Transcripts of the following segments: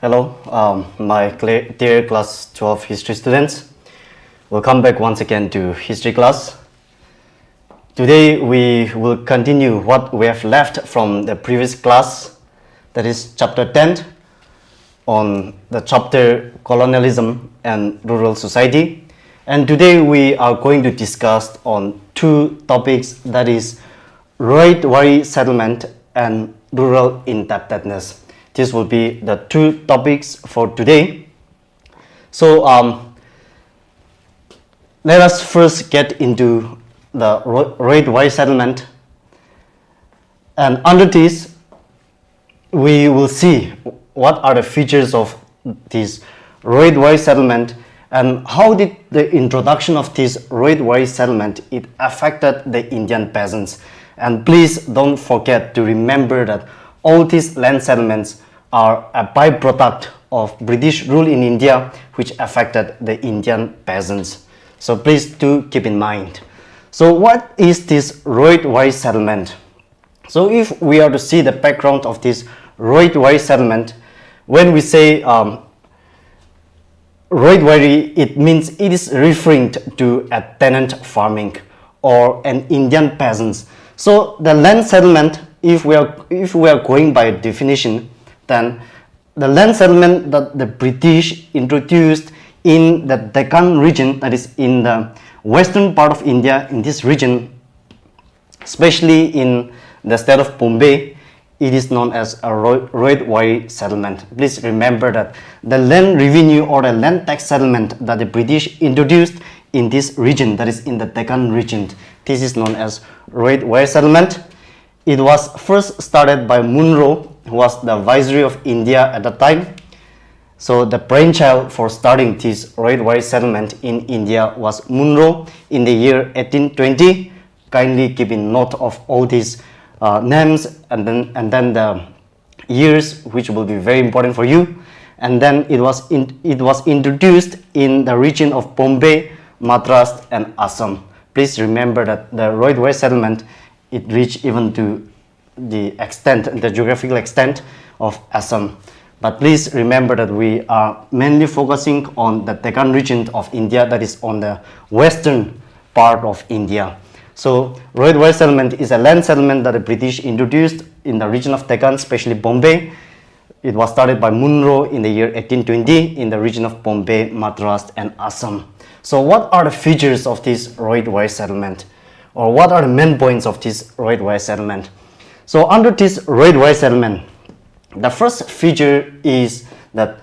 Hello, my dear class 12 history students. Welcome back once again to history class. Today we will continue what we have left from the previous class, that is chapter 10 on the chapter colonialism and rural society. And today we are going to discuss on two topics, that is Ryotwari settlement and rural indebtedness. This will be the two topics for today. So let us first get into the Ryotwari settlement, and under this we will see what are the features of this Ryotwari settlement and how did the introduction of this Ryotwari settlement it affected the Indian peasants. And please don't forget to remember that all these land settlements are a byproduct of British rule in India, which affected the Indian peasants. So please do keep in mind. So what is this Ryotwari settlement? So if we are to see the background of this Ryotwari settlement, when we say Ryotwari, it means it is referring to a tenant farming or an Indian peasants. So the land settlement, if we are going by definition, then the land settlement that the British introduced in the Deccan region, that is in the western part of India, in this region, especially in the state of Bombay, it is known as a Ryotwari settlement. Please remember that the land revenue or the land tax settlement that the British introduced in this region, that is in the Deccan region, this is known as Ryotwari settlement. It was first started by Munro, who was the Viceroy of India at the time. So the brainchild for starting this Ryotwari settlement in India was Munro in the year 1820. Kindly keep in note of all these names and then the years, which will be very important for you. And then it was introduced in the region of Bombay, Madras and Assam. Please remember that the Ryotwari settlement it reached even to the geographical extent of Assam. But please remember that we are mainly focusing on the Deccan region of India, that is on the western part of India. So Ryotwari settlement is a land settlement that the British introduced in the region of Deccan, especially Bombay. It was started by Munro in the year 1820 in the region of Bombay, Madras and Assam. So what are the features of this Ryotwari settlement? Or what are the main points of this Ryotwari settlement? So under this Ryotwari settlement, the first feature is that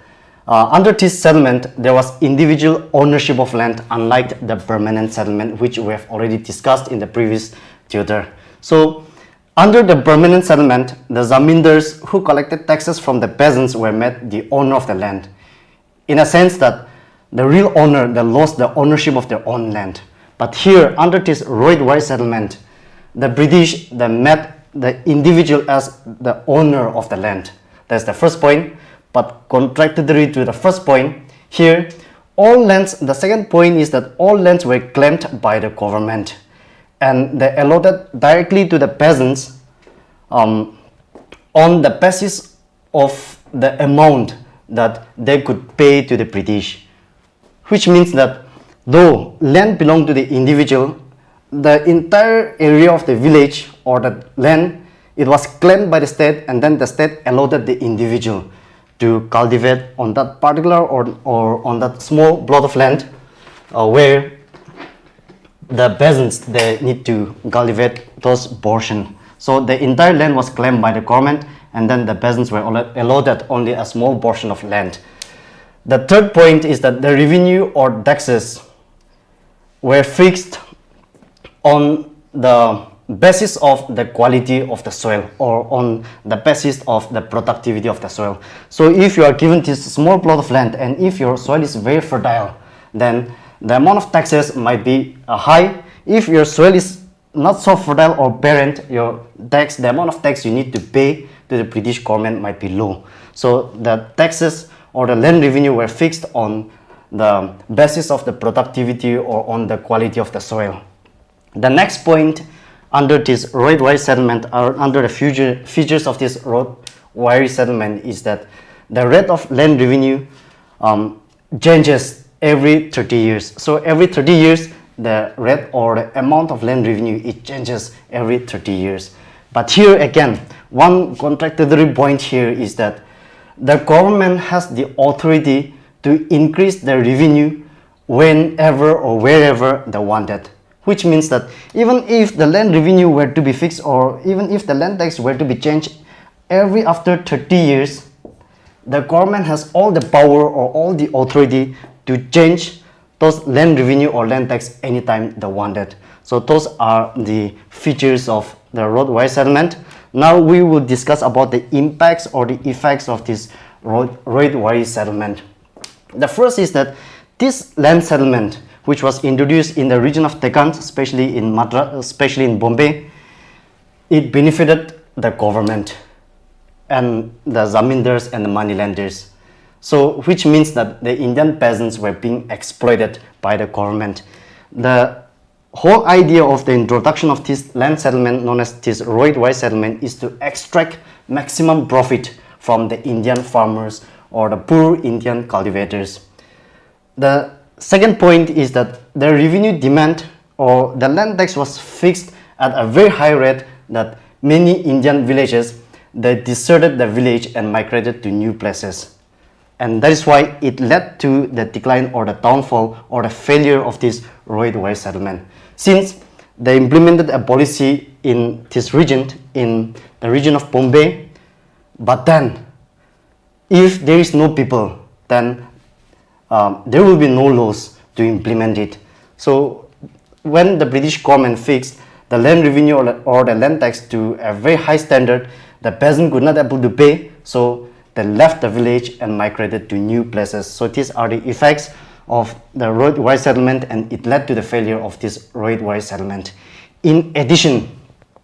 under this settlement, there was individual ownership of land, unlike the permanent settlement, which we have already discussed in the previous tutor. So under the permanent settlement, the zamindars who collected taxes from the peasants were made the owner of the land, in a sense that the real owner they lost the ownership of their own land. But here, under this Ryotwari settlement, the British they made the individual as the owner of the land. That's the first point. But contradictory to the first point, here, all lands, the second point is that all lands were claimed by the government. And they allotted directly to the peasants on the basis of the amount that they could pay to the British. Which means that though land belonged to the individual, the entire area of the village or the land, it was claimed by the state, and then the state allotted the individual to cultivate on that particular or on that small plot of land where the peasants they need to cultivate those portion. So the entire land was claimed by the government, and then the peasants were allotted only a small portion of land. The third point is that the revenue or taxes were fixed on the basis of the quality of the soil or on the basis of the productivity of the soil. So if you are given this small plot of land and if your soil is very fertile, then the amount of taxes might be high. If your soil is not so fertile or barren, the amount of tax you need to pay to the British government might be low. So the taxes or the land revenue were fixed on the basis of the productivity or on the quality of the soil. The next point under this Ryotwari settlement or under the features of this Ryotwari settlement is that the rate of land revenue changes every 30 years. So every 30 years, the rate or the amount of land revenue, it changes every 30 years. But here again, one contradictory point here is that the government has the authority to increase the revenue whenever or wherever they wanted, which means that even if the land revenue were to be fixed, or even if the land tax were to be changed every after 30 years, the government has all the power or all the authority to change those land revenue or land tax anytime they wanted. So those are the features of the Ryotwari settlement. Now we will discuss about the impacts or the effects of this Ryotwari settlement. The first is that this land settlement, which was introduced in the region of Deccan, especially in Bombay, it benefited the government and the zamindars and the moneylenders. So which means that the Indian peasants were being exploited by the government. The whole idea of the introduction of this land settlement, known as this Ryotwari settlement, is to extract maximum profit from the Indian farmers or the poor Indian cultivators. The second point is that the revenue demand or the land tax was fixed at a very high rate that many Indian villages, they deserted the village and migrated to new places. And that is why it led to the decline or the downfall or the failure of this Ryotwari settlement. Since they implemented a policy in this region, in the region of Bombay, but then if there is no people, then there will be no laws to implement it. So when the British government fixed the land revenue or the land tax to a very high standard, the peasant could not able to pay, so they left the village and migrated to new places. So these are the effects of the Ryotwari settlement, and it led to the failure of this Ryotwari settlement. In addition,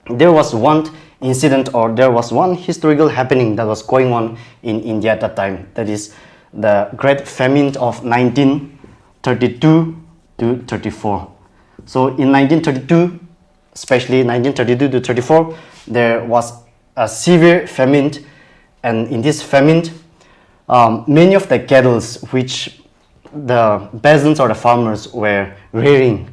there was one incident or there was one historical happening that was going on in India at that time. That is the Great Famine of 1932 to 34. So in 1932, especially 1932 to 34, there was a severe famine, and in this famine, many of the cattle which the peasants or the farmers were rearing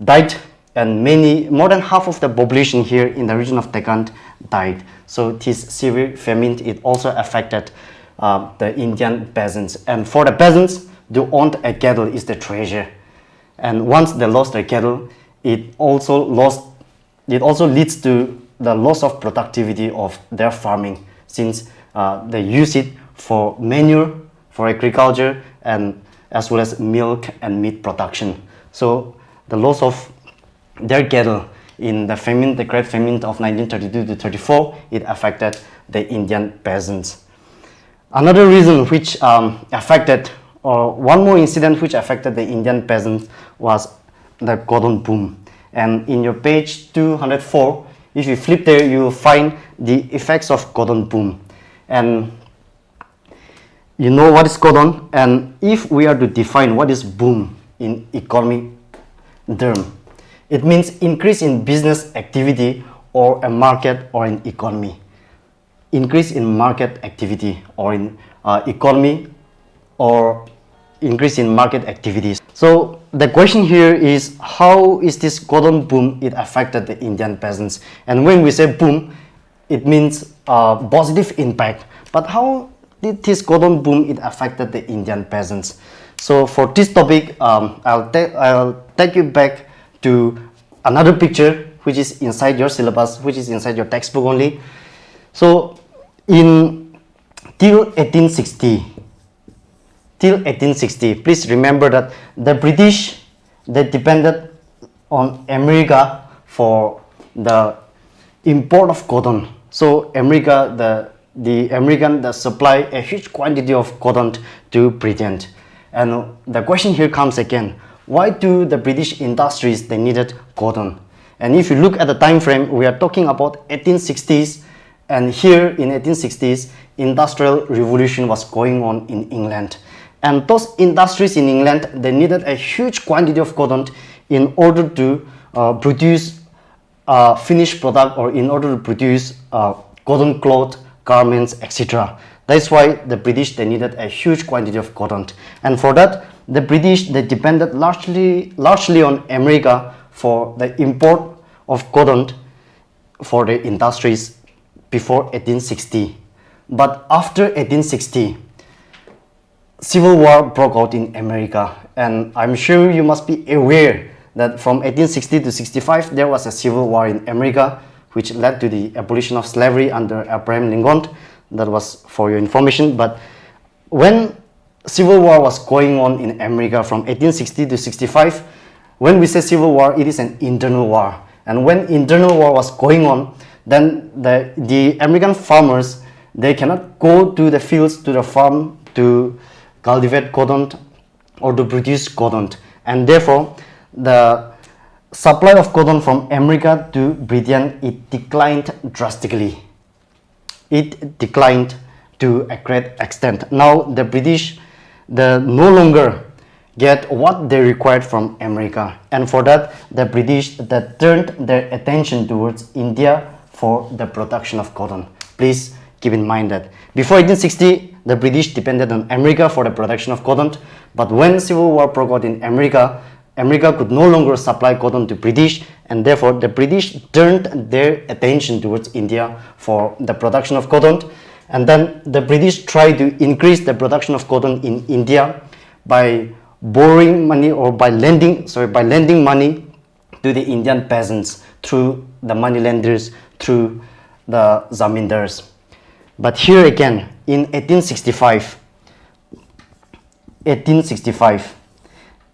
died, and more than half of the population here in the region of Deccan died. So this severe famine, it also affected the Indian peasants. And for the peasants, to own a cattle is the treasure. And once they lost their cattle, it also leads to the loss of productivity of their farming, since they use it for manure, for agriculture, and as well as milk and meat production. So the loss of their cattle in the famine, the Great Famine of 1932 to 34, it affected the Indian peasants. Another reason which affected, or one more incident which affected the Indian peasants, was the cotton boom. And in your page 204, if you flip there, you will find the effects of cotton boom. And you know what is cotton, and if we are to define what is boom in economic term, it means increase in business activity or a market or an economy. Increase in market activity or in economy, or increase in market activities. So the question here is, how is this cotton boom, it affected the Indian peasants? And when we say boom, it means positive impact. But how did this cotton boom, it affected the Indian peasants? So for this topic, I'll take you back to another picture which is inside your syllabus, which is inside your textbook only. So till 1860, please remember that the British, they depended on America for the import of cotton. So America, the American, they supply a huge quantity of cotton to Britain. And the question here comes again, why do the British industries, they needed cotton? And if you look at the time frame, we are talking about 1860s, and here in 1860s, industrial revolution was going on in England. And those industries in England, they needed a huge quantity of cotton in order to produce finished product, or in order to produce cotton cloth, garments, etc. That's why the British, they needed a huge quantity of cotton, and for that the British, they depended largely on America for the import of cotton for the industries before 1860. But after 1860, Civil War broke out in America, and I'm sure you must be aware that from 1860 to 65 there was a civil war in America, which led to the abolition of slavery under Abraham Lincoln. That was for your information. But when civil war was going on in America from 1860 to 65, when we say civil war, it is an internal war. And when internal war was going on, then the American farmers, they cannot go to the fields, to the farm to cultivate cotton or to produce cotton, and therefore the supply of cotton from America to Britain, it declined drastically. It declined to a great extent. Now the British, they no longer get what they required from America, and for that the British, they turned their attention towards India for the production of cotton. Please keep in mind that before 1860 the British depended on America for the production of cotton, but when Civil War broke out in America, America could no longer supply cotton to British, and therefore the British turned their attention towards India for the production of cotton. And then the British tried to increase the production of cotton in India by borrowing money, or by lending money to the Indian peasants through the moneylenders, through the zamindars. But here again, in 1865,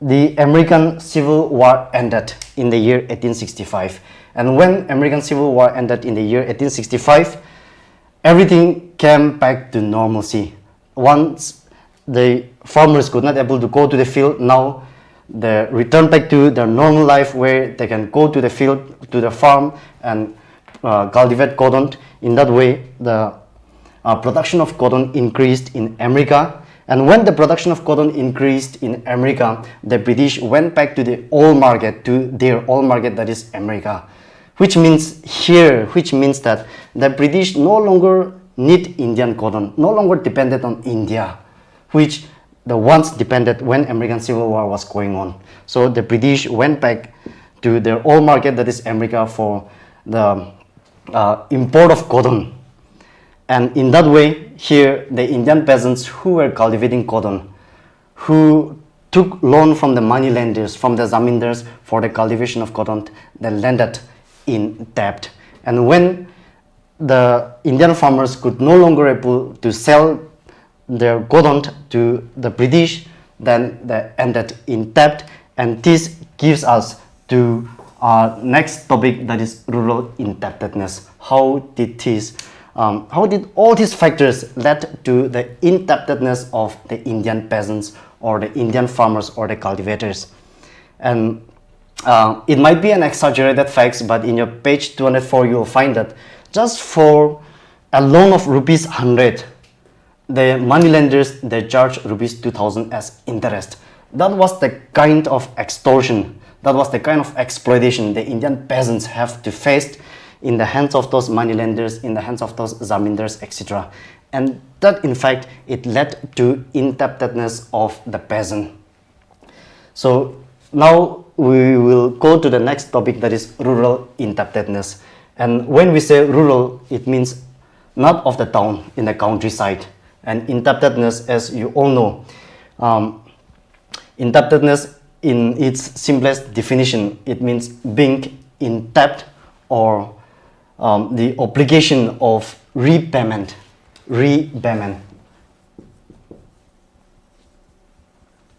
the American Civil War ended in the year 1865. And when American Civil War ended in the year 1865, everything came back to normalcy. Once the farmers could not able to go to the field, now they return back to their normal life, where they can go to the field, to the farm, and cultivate cotton. In that way, the production of cotton increased in America. And when the production of cotton increased in America, the British went back to the old market, to their old market, that is America. Which means that the British no longer need Indian cotton, no longer depended on India, which the once depended when American Civil War was going on. So the British went back to their old market, that is America, for the import of cotton. And in that way, here the Indian peasants who were cultivating cotton, who took loan from the moneylenders, from the zamindars for the cultivation of cotton, they landed in debt. And when the Indian farmers could no longer able to sell their cotton to the British, then they ended in debt. And this gives us to our next topic, that is rural indebtedness. How did all these factors led to the indebtedness of the Indian peasants, or the Indian farmers, or the cultivators? And it might be an exaggerated fact, but in your page 204 you will find that just for a loan of rupees 100, the moneylenders, they charge rupees 2000 as interest. That was the kind of extortion, that was the kind of exploitation the Indian peasants have to face in the hands of those moneylenders, in the hands of those zamindars, etc. And that, in fact, it led to indebtedness of the peasant. So now we will go to the next topic, that is rural indebtedness. And when we say rural, it means not of the town, in the countryside. And indebtedness, as you all know, indebtedness in its simplest definition, it means being in debt, or the obligation of repayment,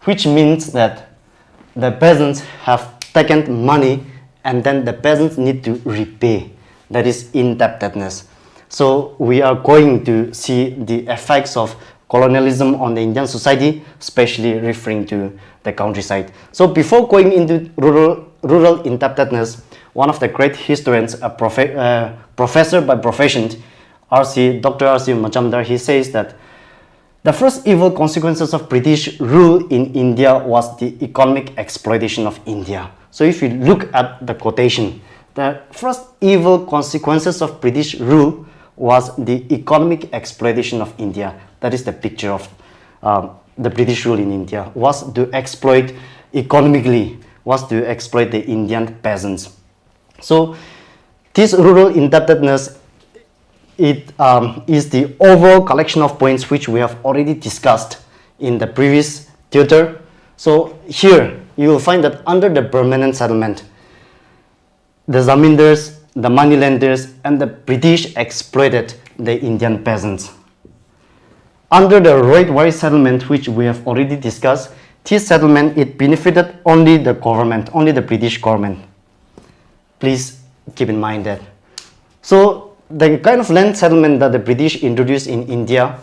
which means that the peasants have taken money and then the peasants need to repay. That is indebtedness. So we are going to see the effects of colonialism on the Indian society, especially referring to the countryside. So before going into rural indebtedness, one of the great historians, a professor by profession, Dr. R.C. Majumdar, he says that the first evil consequences of British rule in India was the economic exploitation of India. So if you look at the quotation, the first evil consequences of British rule was the economic exploitation of India. That is the picture of the British rule in India, was to exploit economically, was to exploit the Indian peasants. So this rural indebtedness, it is the overall collection of points which we have already discussed in the previous tutor. So here you will find that under the permanent settlement, the zamindars, the moneylenders, and the British exploited the Indian peasants. Under the Ryotwari settlement, which we have already discussed, this settlement, it benefited only the government, only the British government. Please keep in mind that. So the kind of land settlement that the British introduced in India,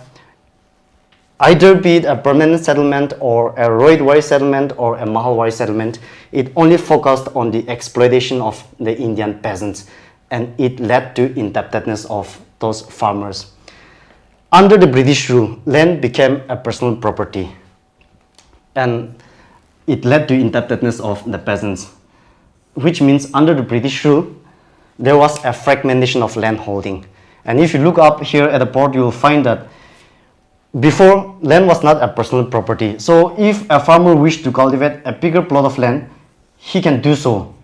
either be it a permanent settlement or a Ryotwari settlement or a Mahalwari settlement, it only focused on the exploitation of the Indian peasants, and it led to indebtedness of those farmers. Under the British rule, land became a personal property, and it led to indebtedness of the peasants, which means under the British rule, there was a fragmentation of land holding. And if you look up here at the board, you will find that before, land was not a personal property. So if a farmer wished to cultivate a bigger plot of land, he can do so.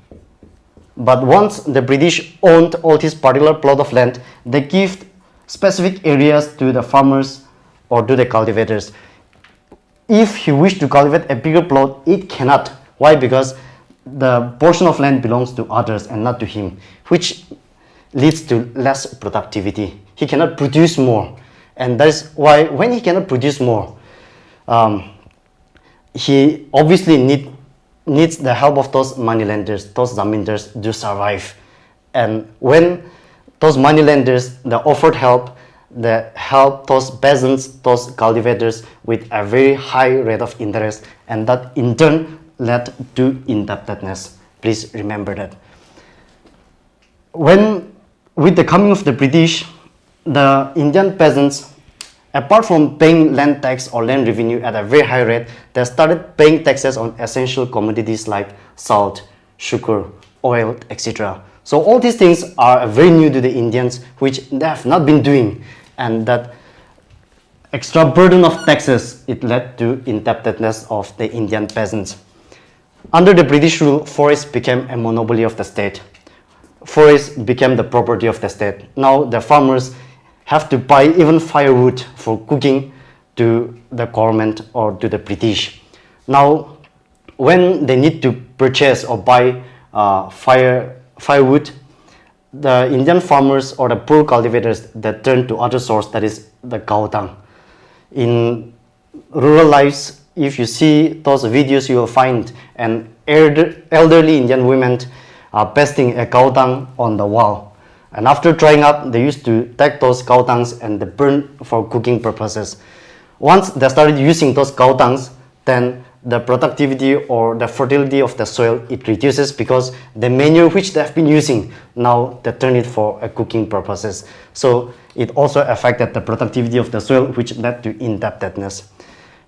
But once the British owned all this particular plot of land, they give specific areas to the farmers or to the cultivators. If he wished to cultivate a bigger plot, it cannot. Why? Because the portion of land belongs to others and not to him, which leads to less productivity. He cannot produce more. And that is why when he cannot produce more, he obviously needs the help of those moneylenders, those zamindars to survive. And when those moneylenders, they offered help, they help those peasants, those cultivators with a very high rate of interest, and that in turn led to indebtedness. Please remember that. With the coming of the British, the Indian peasants, apart from paying land tax or land revenue at a very high rate, they started paying taxes on essential commodities like salt, sugar, oil, etc. So all these things are very new to the Indians, which they have not been doing, and that extra burden of taxes, it led to indebtedness of the Indian peasants. Under the British rule, forests became a monopoly of the state. Forests became the property of the state. Now the farmers have to buy even firewood for cooking to the government or to the British. Now, when they need to purchase or buy firewood, the Indian farmers or the poor cultivators, they turn to other source, that is the cow dung. In rural lives, if you see those videos, you will find an elderly Indian women pasting a cow dung on the wall. And after drying up, they used to take those cow dungs and they burn for cooking purposes. Once they started using those cow dungs, then the productivity or the fertility of the soil, it reduces because the manure which they have been using, now they turn it for cooking purposes. So it also affected the productivity of the soil, which led to indebtedness.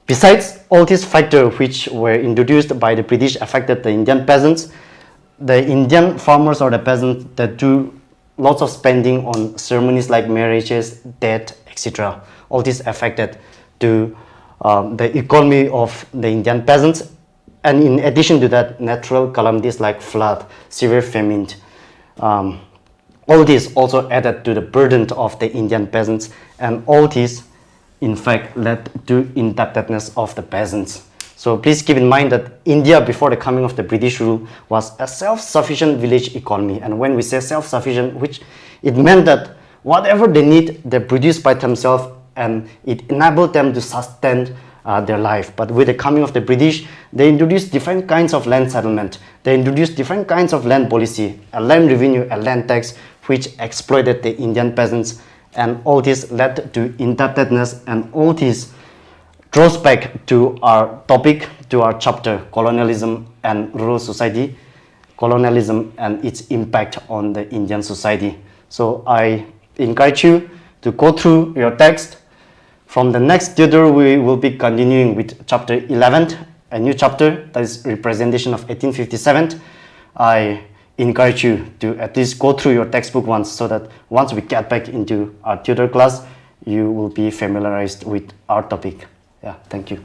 Besides all these factors which were introduced by the British affected the Indian peasants, the Indian farmers or the peasants, they do lots of spending on ceremonies like marriages, death, etc. All this affected to the economy of the Indian peasants, and in addition to that, natural calamities like flood, severe famine, all this also added to the burden of the Indian peasants, and all this in fact led to indebtedness of the peasants. So please keep in mind that India before the coming of the British rule was a self-sufficient village economy, and when we say self-sufficient, which it meant that whatever they need, they produce by themselves, and it enabled them to sustain their life. But with the coming of the British, they introduced different kinds of land settlement. They introduced different kinds of land policy, a land revenue, a land tax, which exploited the Indian peasants, and all this led to indebtedness, and all this draws back to our topic, to our chapter, colonialism and rural society, colonialism and its impact on the Indian society. So I encourage you to go through your text. From the next tutor, we will be continuing with chapter 11, a new chapter, that is representation of 1857. I encourage you to at least go through your textbook once, so that once we get back into our tutor class, you will be familiarized with our topic. Yeah, thank you.